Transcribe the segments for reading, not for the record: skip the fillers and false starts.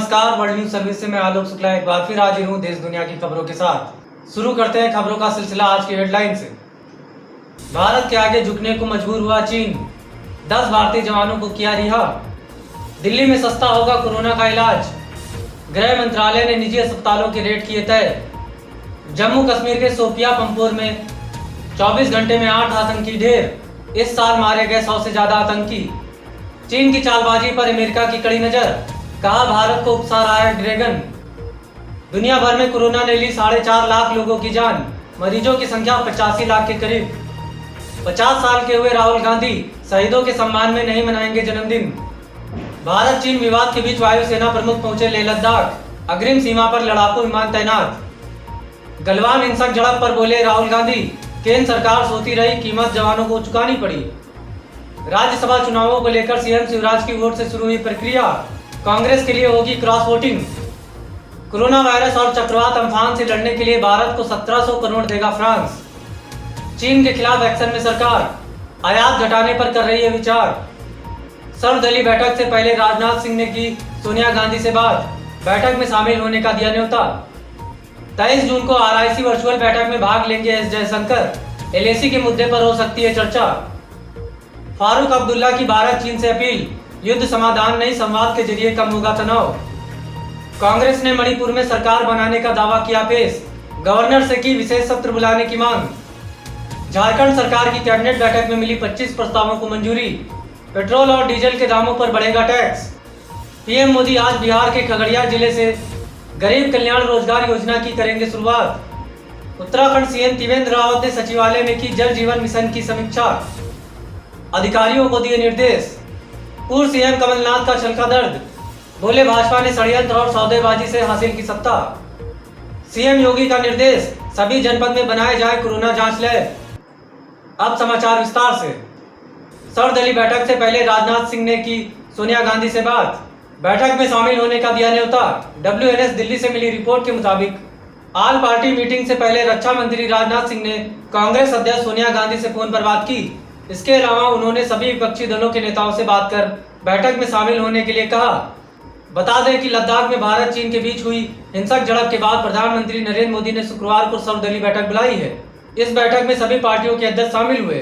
नमस्कार, world news service से मैं आलोक शुक्ला एक बार फिर हाजिर हूँ देश दुनिया की खबरों के साथ। शुरू करते हैं खबरों का सिलसिला आज की हेडलाइन से। भारत के आगे झुकने को मजबूर हुआ चीन, 10 भारतीय जवानों को किया रिहा। दिल्ली में सस्ता होगा कोरोना का इलाज, गृह मंत्रालय ने निजी अस्पतालों के रेट किए तय। जम्मू कश्मीर के सोपिया पंपोर में 24 घंटे में 8 आतंकी ढेर, इस साल मारे गए 100 से ज्यादा आतंकी। चीन की चालबाजी पर अमेरिका की कड़ी नजर, कहा भारत को उकसा रहा है ड्रैगन। दुनिया भर में कोरोना ने ली 4.5 लाख लोगों की जान, मरीजों की संख्या 85 लाख के करीब। 50 साल के हुए राहुल गांधी, शहीदों के सम्मान में नहीं मनाएंगे जन्मदिन। भारत चीन विवाद के बीच वायुसेना प्रमुख पहुंचे लेह लद्दाख, अग्रिम सीमा पर लड़ाकू विमान तैनात। गलवान हिंसक झड़प पर बोले राहुल गांधी, केंद्र सरकार सोती रही, कीमत जवानों को चुकानी पड़ी। राज्यसभा चुनावों को लेकर सीएम शिवराज की ओर से शुरू हुई प्रक्रिया, कांग्रेस के लिए होगी क्रॉस वोटिंग। कोरोना वायरस और चक्रवात अम्फान से लड़ने के लिए भारत को 1700 करोड़ देगा फ्रांस। चीन के खिलाफ एक्शन में सरकार, आयात घटाने पर कर रही है विचार। सर्वदलीय बैठक से पहले राजनाथ सिंह ने की सोनिया गांधी से बात, बैठक में शामिल होने का दिया न्योता। 23 जून को RIC वर्चुअल बैठक में भाग लेंगे एस जयशंकर, LAC के मुद्दे पर हो सकती है चर्चा। फारूक अब्दुल्ला की भारत चीन से अपील, युद्ध समाधान नहीं संवाद के जरिए कम होगा तनाव। कांग्रेस ने मणिपुर में सरकार बनाने का दावा किया पेश, गवर्नर से की विशेष सत्र बुलाने की मांग। झारखंड सरकार की कैबिनेट बैठक में मिली 25 प्रस्तावों को मंजूरी, पेट्रोल और डीजल के दामों पर बढ़ेगा टैक्स। पीएम मोदी आज बिहार के खगड़िया जिले से गरीब कल्याण रोजगार योजना की करेंगे शुरुआत। उत्तराखंड सीएम त्रिवेंद्र रावत ने सचिवालय में की जल जीवन मिशन की समीक्षा, अधिकारियों को दिए निर्देश। पूर्व सीएम कमलनाथ का छलका दर्द, बोले भाजपा ने षड्यंत्र और सौदेबाजी से हासिल की सत्ता। सीएम योगी का निर्देश, सभी जनपद में बनाए जाए कोरोना जांच लैब। अब समाचार विस्तार से। सर्वदलीय बैठक से पहले राजनाथ सिंह ने की सोनिया गांधी से बात, बैठक में शामिल होने का दिया न्योता। WNS दिल्ली से मिली रिपोर्ट के मुताबिक ऑल पार्टी मीटिंग से पहले रक्षा मंत्री राजनाथ सिंह ने कांग्रेस अध्यक्ष सोनिया गांधी से फोन पर बात की। इसके अलावा उन्होंने सभी विपक्षी दलों के नेताओं से बात कर बैठक में शामिल होने के लिए कहा। बता दें कि लद्दाख में भारत चीन के बीच हुई हिंसक झड़प के बाद प्रधानमंत्री नरेंद्र मोदी ने शुक्रवार को सर्वदलीय बैठक बुलाई है। इस बैठक में सभी पार्टियों के अध्यक्ष शामिल हुए।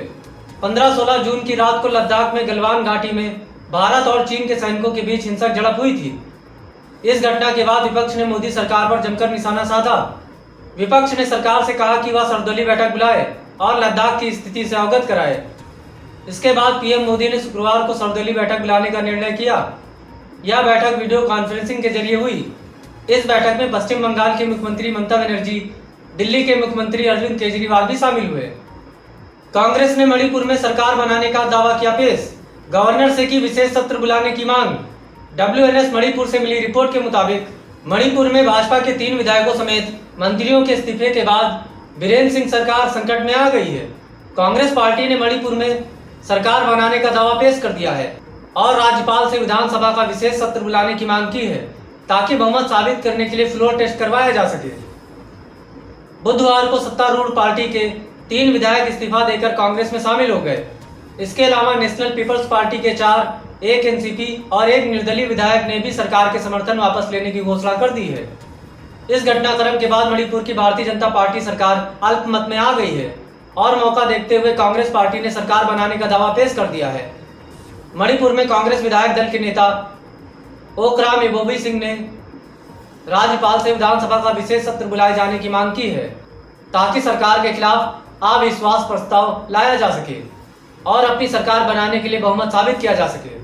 15-16 जून की रात को लद्दाख में गलवान घाटी में भारत और चीन के सैनिकों के बीच हिंसक झड़प हुई थी। इस घटना के बाद विपक्ष ने मोदी सरकार पर जमकर निशाना साधा। विपक्ष ने सरकार से कहा कि वह सर्वदलीय बैठक बुलाए और लद्दाख की स्थिति से अवगत कराए। इसके बाद पीएम मोदी ने शुक्रवार को सर्वदलीय बैठक बुलाने का निर्णय किया। यह बैठक वीडियो कॉन्फ्रेंसिंग के जरिए हुई। इस बैठक में पश्चिम बंगाल की मुख्यमंत्री ममता बनर्जी, दिल्ली के मुख्यमंत्री अरविंद केजरीवाल भी शामिल हुए। कांग्रेस ने मणिपुर में सरकार बनाने का दावा किया पेश, गवर्नर से की विशेष सत्र बुलाने की मांग। WNS मणिपुर से मिली रिपोर्ट के मुताबिक मणिपुर में भाजपा के 3 विधायकों समेत मंत्रियों के इस्तीफे के बाद बीरेन्द्र सिंह सरकार संकट में आ गई है। कांग्रेस पार्टी ने मणिपुर में सरकार बनाने का दावा पेश कर दिया है और राज्यपाल से विधानसभा का विशेष सत्र बुलाने की मांग की है, ताकि बहुमत साबित करने के लिए फ्लोर टेस्ट करवाया जा सके। बुधवार को सत्तारूढ़ पार्टी के 3 विधायक इस्तीफा देकर कांग्रेस में शामिल हो गए। इसके अलावा नेशनल पीपल्स पार्टी के 4, 1 NCP और 1 निर्दलीय विधायक ने भी सरकार के समर्थन वापस लेने की घोषणा कर दी है। इस घटनाक्रम के बाद मणिपुर की भारतीय जनता पार्टी सरकार अल्पमत में आ गई है और मौका देखते हुए कांग्रेस पार्टी ने सरकार बनाने का दावा पेश कर दिया है। मणिपुर में कांग्रेस विधायक दल के नेता ओकराम इबोबी सिंह ने राज्यपाल से विधानसभा का विशेष सत्र बुलाए जाने की मांग की है, ताकि सरकार के खिलाफ अविश्वास प्रस्ताव लाया जा सके और अपनी सरकार बनाने के लिए बहुमत साबित किया जा सके।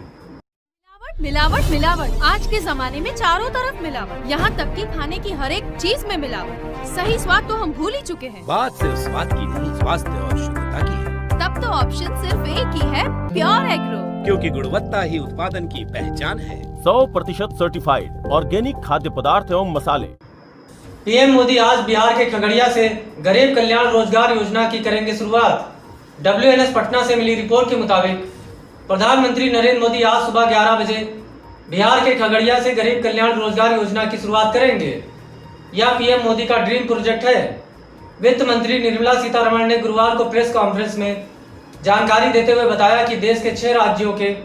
मिलावट मिलावट, आज के जमाने में चारों तरफ मिलावट, यहाँ तक कि खाने की हर एक चीज में मिलावट। सही स्वाद तो हम भूल ही चुके हैं। बात सिर्फ स्वाद की नहीं, स्वास्थ्य और शुद्धता की है। तब तो ऑप्शन सिर्फ एक ही है, प्योर एग्रो, क्योंकि गुणवत्ता ही उत्पादन की पहचान है। 100% सर्टिफाइड ऑर्गेनिक खाद्य पदार्थ एवं मसाले। पीएम मोदी आज बिहार के खगड़िया से गरीब कल्याण रोजगार योजना की करेंगे शुरुआत। WNS पटना से मिली रिपोर्ट के मुताबिक प्रधानमंत्री नरेंद्र मोदी आज सुबह 11 बजे बिहार के खगड़िया से गरीब कल्याण रोजगार योजना की शुरुआत करेंगे। यह पीएम मोदी का ड्रीम प्रोजेक्ट है। वित्त मंत्री निर्मला सीतारमण ने गुरुवार को प्रेस कॉन्फ्रेंस में जानकारी देते हुए बताया कि देश के 6 राज्यों के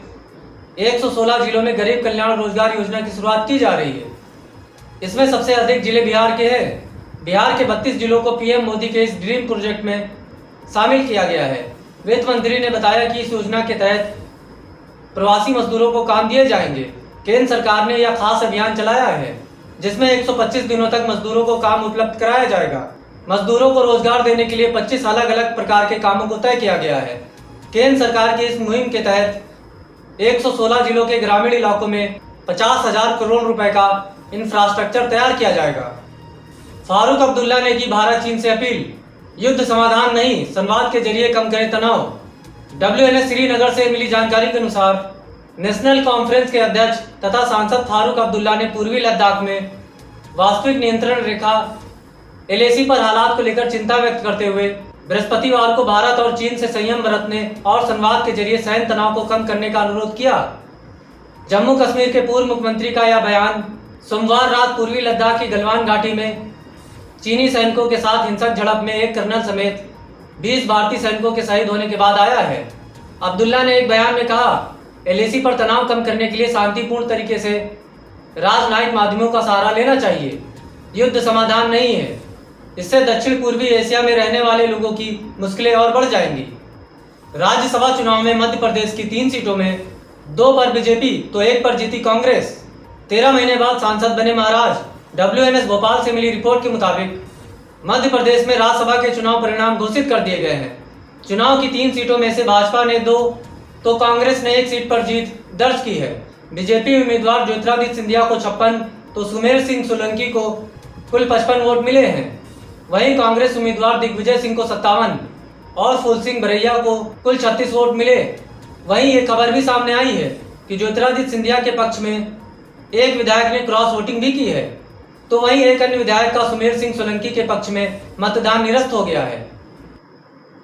116 जिलों में गरीब कल्याण रोजगार योजना की शुरुआत की जा रही है। इसमें सबसे अधिक जिले बिहार के हैं। बिहार के 32 जिलों को पीएम मोदी के इस ड्रीम प्रोजेक्ट में शामिल किया गया है। वित्त मंत्री ने बताया कि इस योजना के तहत प्रवासी मजदूरों को काम दिए जाएंगे। केंद्र सरकार ने यह खास अभियान चलाया है जिसमें 125 दिनों तक मजदूरों को काम उपलब्ध कराया जाएगा। मजदूरों को रोजगार देने के लिए 25 अलग अलग प्रकार के कामों को तय किया गया है। केंद्र सरकार की इस मुहिम के तहत 116 जिलों के ग्रामीण इलाकों में 50,000 करोड़ रुपए का इंफ्रास्ट्रक्चर तैयार किया जाएगा। फारूक अब्दुल्ला ने की भारत चीन से अपील, युद्ध समाधान नहीं, संवाद के जरिए कम करें तनाव। WNS श्रीनगर से मिली जानकारी के अनुसार नेशनल कॉन्फ्रेंस के अध्यक्ष तथा सांसद फारूक अब्दुल्ला ने पूर्वी लद्दाख में वास्तविक नियंत्रण रेखा LAC पर हालात को लेकर चिंता व्यक्त करते हुए बृहस्पतिवार को भारत और चीन से संयम बरतने और संवाद के जरिए सैन्य तनाव को कम करने का अनुरोध किया। जम्मू कश्मीर के पूर्व मुख्यमंत्री का यह बयान सोमवार रात पूर्वी लद्दाख की गलवान घाटी में चीनी सैनिकों के साथ हिंसक झड़प में एक कर्नल समेत 20 भारतीय सैनिकों के शहीद होने के बाद आया है। अब्दुल्ला ने एक बयान में कहा, LAC पर तनाव कम करने के लिए शांतिपूर्ण तरीके से राजनयिक माध्यमों का सहारा लेना चाहिए। युद्ध समाधान नहीं है, इससे दक्षिण पूर्वी एशिया में रहने वाले लोगों की मुश्किलें और बढ़ जाएंगी। राज्यसभा चुनाव में मध्य प्रदेश की 3 सीटों में 2 पर बीजेपी तो 1 पर जीती कांग्रेस। 13 महीने बाद सांसद बने महाराज। WNS भोपाल से मिली रिपोर्ट के मुताबिक मध्य प्रदेश में राज्यसभा के चुनाव परिणाम घोषित कर दिए गए हैं। चुनाव की 3 सीटों में से भाजपा ने 2 तो कांग्रेस ने 1 सीट पर जीत दर्ज की है। बीजेपी उम्मीदवार ज्योतिरादित्य सिंधिया को 56 तो सुमेर सिंह सोलंकी को कुल 55 वोट मिले हैं। वहीं कांग्रेस उम्मीदवार दिग्विजय सिंह को 57 और फूल सिंह बरैया को कुल 36 वोट मिले। वहीं ये खबर भी सामने आई है कि ज्योतिरादित्य सिंधिया के पक्ष में एक विधायक ने क्रॉस वोटिंग भी की है, तो वहीं एक अन्य विधायक का सुमेर सिंह सोलंकी के पक्ष में मतदान निरस्त हो गया है।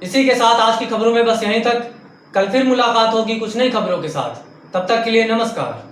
इसी के साथ आज की खबरों में बस यहीं तक। कल फिर मुलाकात होगी कुछ नई खबरों के साथ। तब तक के लिए नमस्कार।